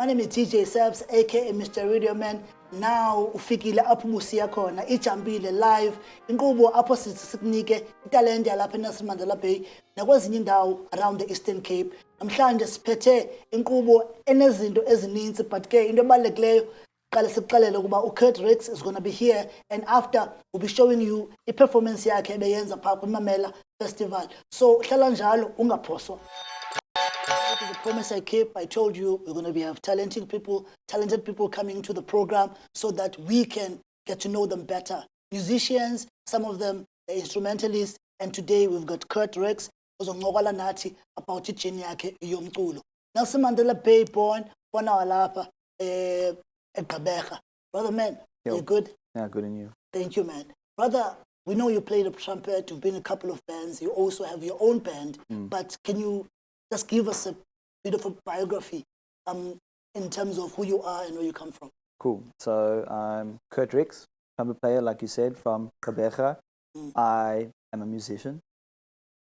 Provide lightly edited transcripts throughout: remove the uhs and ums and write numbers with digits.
My name is DJ Sabs, aka Mr. Radio Man. Now ufikile apho busiya khona Ijampile live inkqubo apho sikunike italente yalapha eNelson Mandela Bay nakwezinye indawo around the Eastern Cape. Namhlanje siphethe inkqubo enezinto ezininzi, but ke into ebalulekileyo qale sikuxelele ukuba uKurt Rix is going to be here, and after we'll be showing you i-performance yakhe ebeyenza phaa kwiMamela Festival. So hlala njalo ungaphoswa. The promise I kept, I told you we're going to have talented people coming to the program so that we can get to know them better. Musicians, some of them instrumentalists, and today we've got Kurt Rix ozonqokola nathi about ijeni yakhe yomculo. Nelson Mandela Bay born lapha eGqeberha. Brother man, you good? Yeah, good, and you? Thank you, man. Brother, we know you played the trumpet, you've been in a couple of bands, you also have your own band, but can you just give us a bit of a biography in terms of who you are and where you come from? Cool. So I'm Kurt Rix, trumpet player, like you said, from Gqeberha. I am a musician.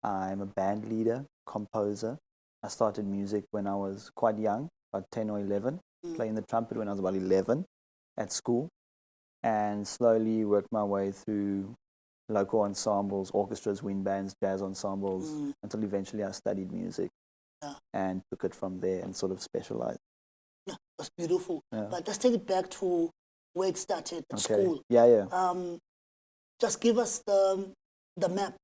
I'm a band leader, composer. I started music when I was quite young, about 10 or 11, playing the trumpet when I was about 11 at school, and slowly worked my way through local ensembles, orchestras, wind bands, jazz ensembles, until eventually I studied music. And took it from there and sort of specialized. Yeah, that's beautiful. Yeah. But let's take it back to where it started at school. Yeah. Just give us the map.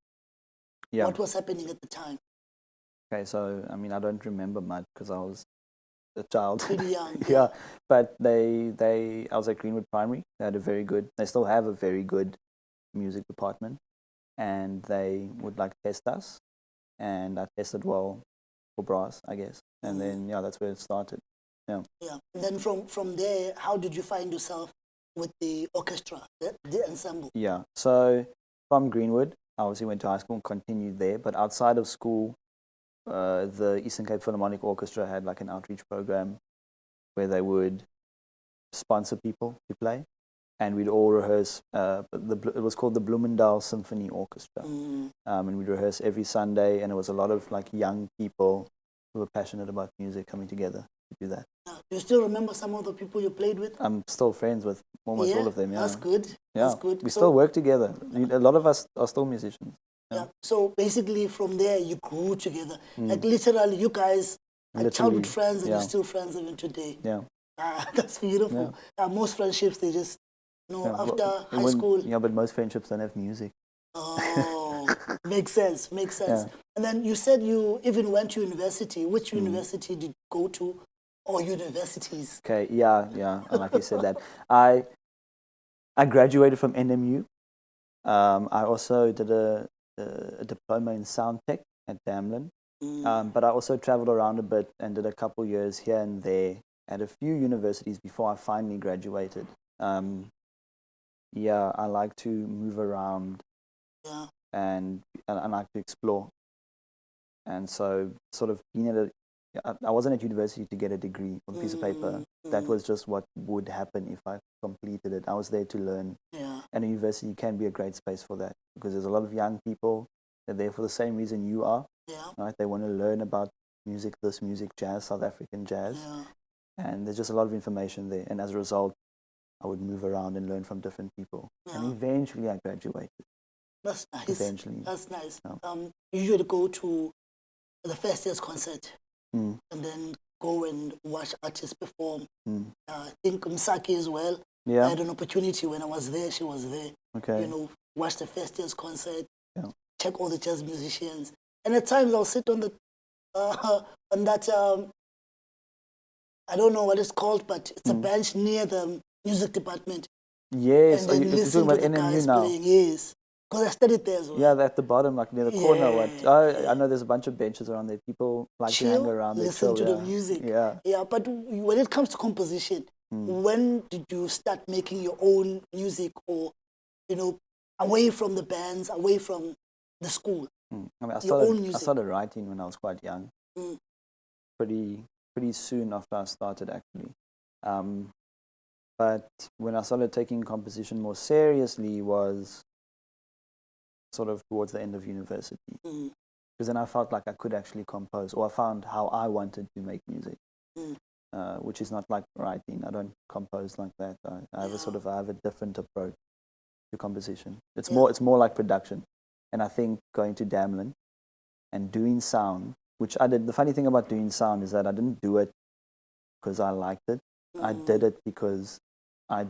Yeah. What was happening at the time? Okay, so I mean I don't remember much because I was a child. Pretty young. Yeah. But I was at Greenwood Primary. They still have a very good music department, and they would like test us, and I tested well for brass, I guess, and then that's where it started. Yeah. And then from there, how did you find yourself with the orchestra, the ensemble? Yeah. So from Greenwood, I obviously went to high school and continued there. But outside of school, the Eastern Cape Philharmonic Orchestra had like an outreach program where they would sponsor people to play, and we'd all rehearse. It was called the Bloemendal Symphony Orchestra, and we'd rehearse every Sunday. And it was a lot of like young people who were passionate about music coming together to do that. Do you still remember some of the people you played with? I'm still friends with almost all of them. Yeah, that's good. Yeah, that's good. We still work together. A lot of us are still musicians. Yeah. So basically, from there you grew together. Like literally, you guys are childhood friends, and you're still friends even today. Yeah. That's beautiful. Most friendships, they just after high school. Yeah, but most friendships don't have music. Oh, makes sense. Yeah. And then you said you even went to university. Which university did you go to, or universities? Okay, yeah. And like you said that, I graduated from NMU. I also did a diploma in sound tech at Damlin. But I also traveled around a bit and did a couple years here and there at a few universities before I finally graduated. I like to move around, and I like to explore. And so, sort of being I wasn't at university to get a degree or a piece of paper. That was just what would happen if I completed it. I was there to learn. Yeah. And a university can be a great space for that, because there's a lot of young people. They're there for the same reason you are. Yeah. Right? They want to learn about music, jazz, South African jazz. Yeah. And there's just a lot of information there. And as a result, I would move around and learn from different people. Yeah. And eventually I graduated. That's nice. Eventually. That's nice. Yeah. You usually go to the first year's concert and then go and watch artists perform. I think Msaki as well. Yeah. I had an opportunity when I was there. She was there. Okay. Watch the first year's concert. Yeah. Check all the jazz musicians. And at times I'll sit on that I don't know what it's called, but it's a bench near the music department. Yes. And then listen to the guys playing. Yes. Because I studied there as well. Yeah, at the bottom, like near the corner. I know there's a bunch of benches around there. People like to hang around there. Listen to the music. Yeah, but when it comes to composition, when did you start making your own music, or, away from the bands, away from the school? I started writing when I was quite young. Pretty soon after I started, actually. But when I started taking composition more seriously was sort of towards the end of university. Because then I felt like I could actually compose, or I found how I wanted to make music. which is not like writing. I don't compose like that. I have I have a different approach to composition. It's more like production. And I think going to Damlin and doing sound, which I did. The funny thing about doing sound is that I didn't do it because I liked it. I did it because I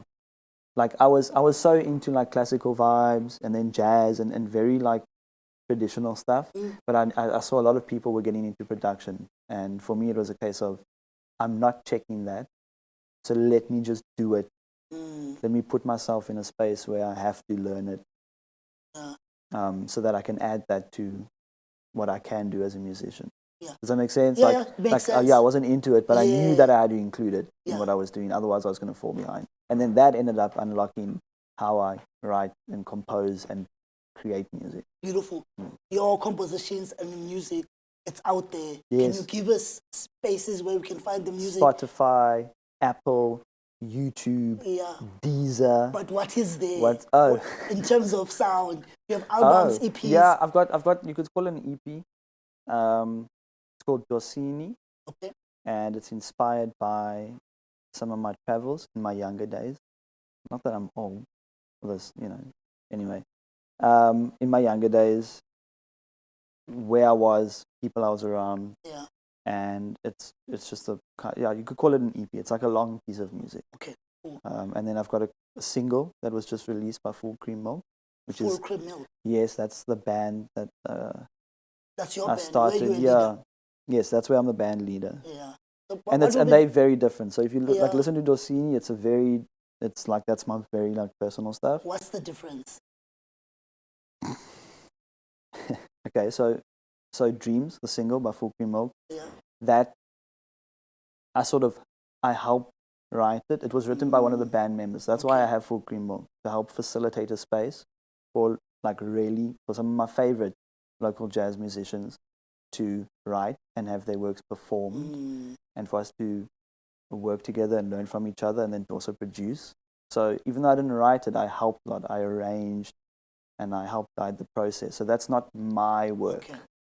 was so into like classical vibes and then jazz and very like traditional stuff. But I saw a lot of people were getting into production, and for me it was a case of I'm not checking that, so let me just do it. Let me put myself in a space where I have to learn it, so that I can add that to what I can do as a musician. Yeah. Does that make sense? Yeah, makes sense. I wasn't into it, but I knew that I had to include it in what I was doing. Otherwise, I was going to fall behind. And then that ended up unlocking how I write and compose and create music. Beautiful. Your compositions and the music, it's out there. Yes. Can you give us spaces where we can find the music? Spotify, Apple, YouTube, Deezer. But what is there? In terms of sound, you have albums, EPs. Yeah, I've got. You could call it an EP. It's called Dorsini. Okay. And it's inspired by some of my travels in my younger days. Not that I'm old, anyway. In my younger days, where I was, people I was around, and it's just you could call it an EP. It's like a long piece of music. Okay. Cool. And then I've got a single that was just released by Full Cream Milk, which is Cream Milk. Yes, that's the band that that's your I band. started. Where you leader? Yes, that's where I'm the band leader. Yeah. So And they're very different. So if you listen to Dorsini, it's like that's my very like personal stuff. What's the difference? Okay, so Dreams, the single by Full Cream Milk, that I helped write it. It was written by one of the band members. That's why I have Full Cream Milk, to help facilitate a space for some of my favorite local jazz musicians to write and have their works performed, and for us to work together and learn from each other, and then to also produce. So even though I didn't write it, I helped a lot. I arranged and I helped guide the process. So that's not my work,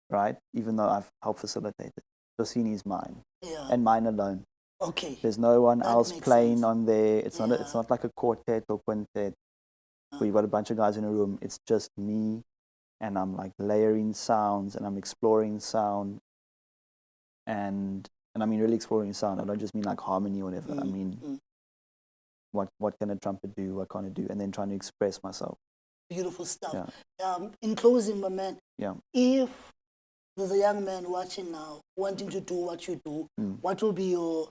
right? Even though I've helped facilitate it. Dorsini is mine, and mine alone. Okay. There's no one else playing sense. On there. It's not like a quartet or quintet where you've got a bunch of guys in a room. It's just me, and I'm like layering sounds, and I'm exploring sound, and I mean really exploring sound. I don't just mean like harmony or whatever. I mean what can a trumpet do? What can it do? And then trying to express myself. Beautiful stuff. Yeah. In closing, my man, if there's a young man watching now wanting to do what you do, what will be your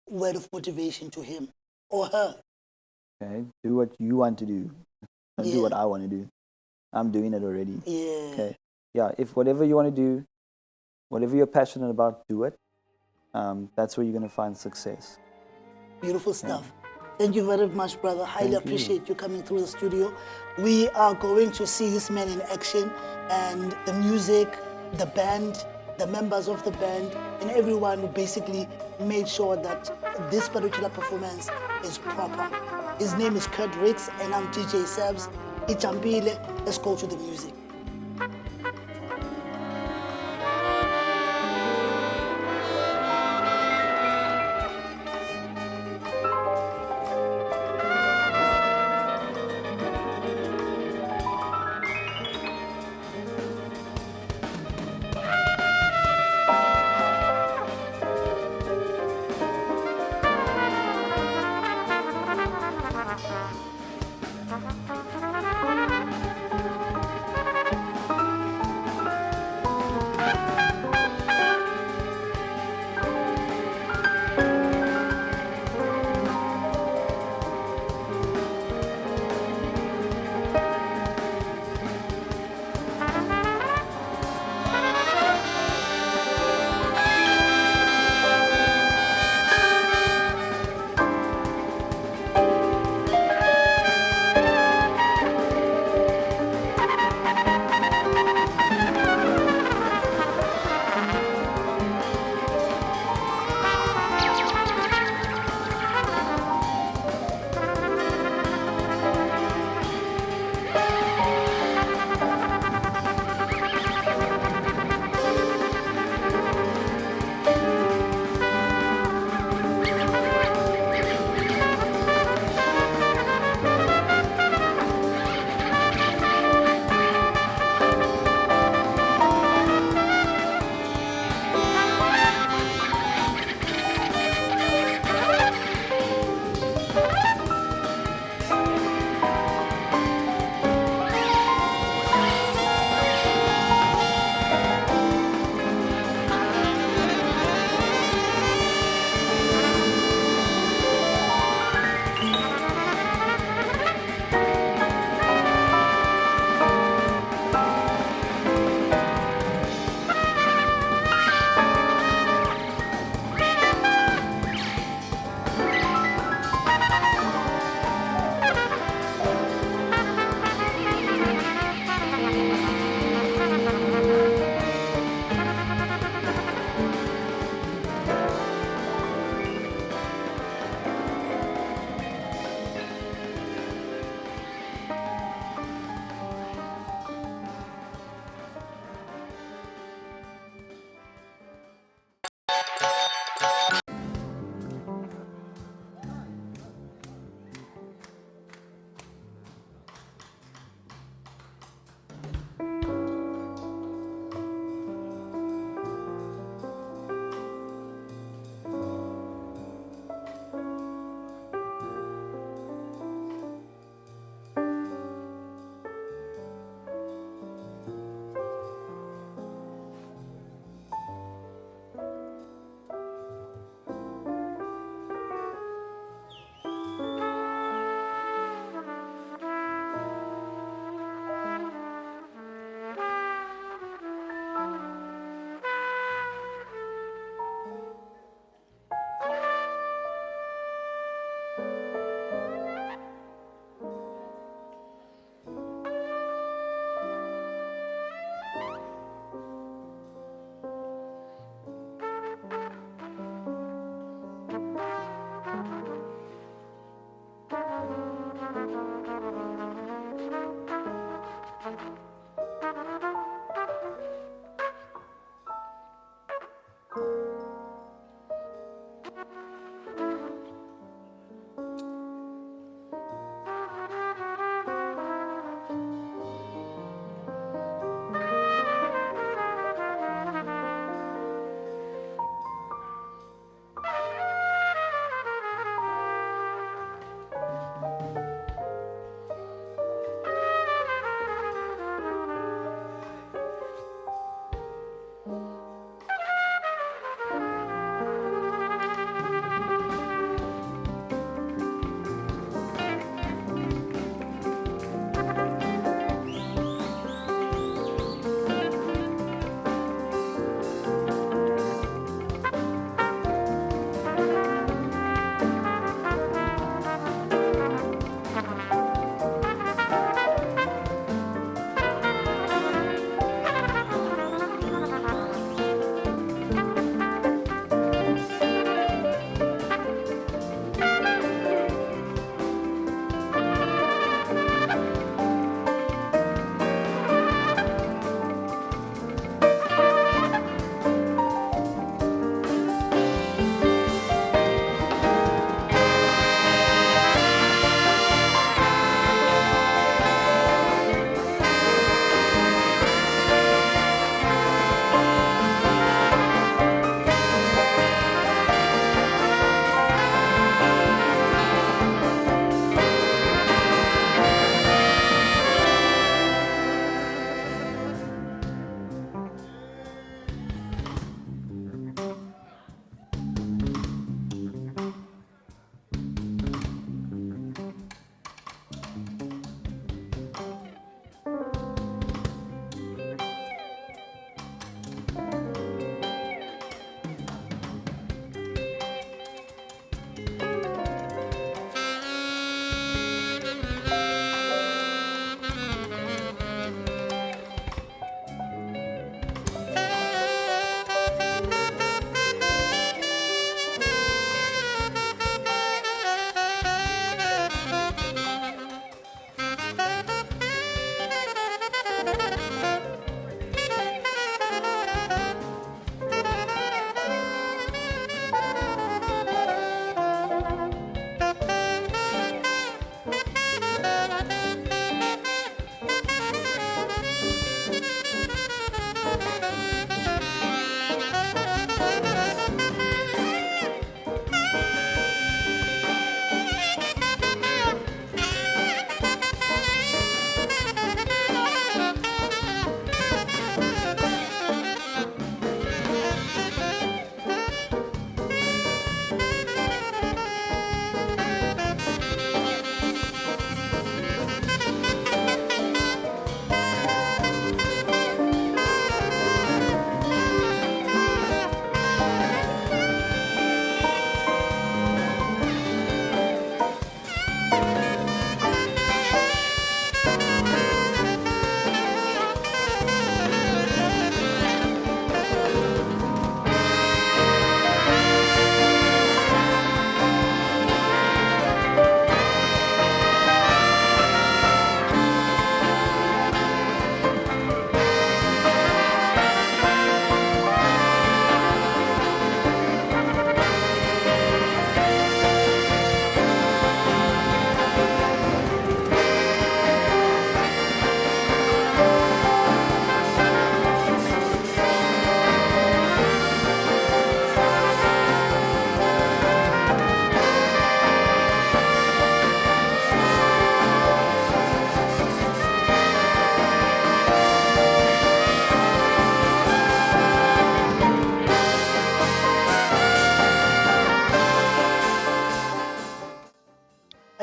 word of motivation to him or her? Okay, do what you want to do. Don't do what I want to do. I'm doing it already. Yeah. Okay. Yeah, if whatever you want to do, whatever you're passionate about, do it. That's where you're going to find success. Beautiful stuff. Thank you very much, brother. Highly appreciate you coming through the studio. We are going to see this man in action, and the music, the band, the members of the band, and everyone who basically made sure that this particular performance is proper. His name is Kurt Ricks, and I'm DJ Sebs. Ijampile. Let's go to the music.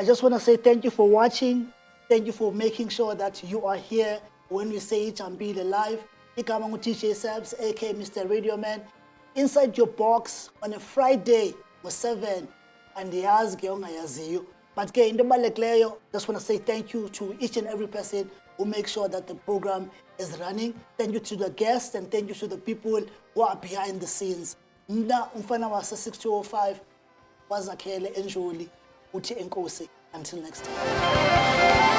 I just want to say thank you for watching. Thank you for making sure that you are here when we say Ijampile live. Igama ngu DJ Sabs, aka Mr. Radio Man. Inside your box on a Friday ngo-7 andiyazi ke ongayaziyo. But ke into ebalulekileyo, just want to say thank you to each and every person who makes sure that the program is running. Thank you to the guests and thank you to the people who are behind the scenes. Mna umfana wase 6205 wazakhele enjoli uthi enkosi. Until next time.